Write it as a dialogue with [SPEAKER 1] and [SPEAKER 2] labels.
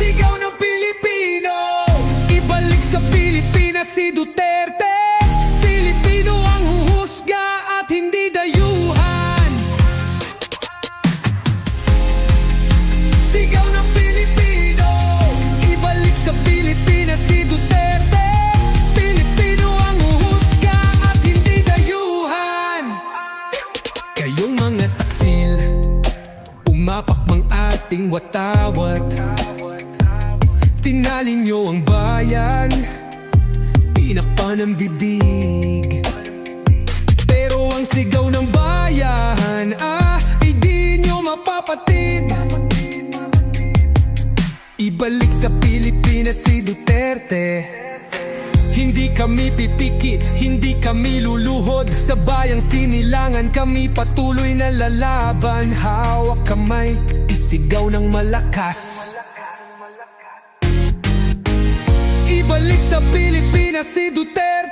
[SPEAKER 1] Sigaw ng Pilipino, ibalik sa Pilipinas si Duterte. Pilipino ang huhusga at hindi dayuhan. Sigaw ng Pilipino, ibalik sa Pilipinas si Duterte. Pilipino ang huhusga at hindi dayuhan. Kayong mga taksil, umapak mang ating watawat. Tinalin nyo ang bayan, tinakpan ang bibig. Pero ang sigaw ng bayan, ay di nyo mapapatid. Ibalik sa Pilipinas si Duterte. Hindi kami pipikit, hindi kami luluhod. Sa bayang sinilangan kami patuloy na lalaban. Hawak kamay, isigaw ng malakas. Ibalik sa Pilipinas si Duterte.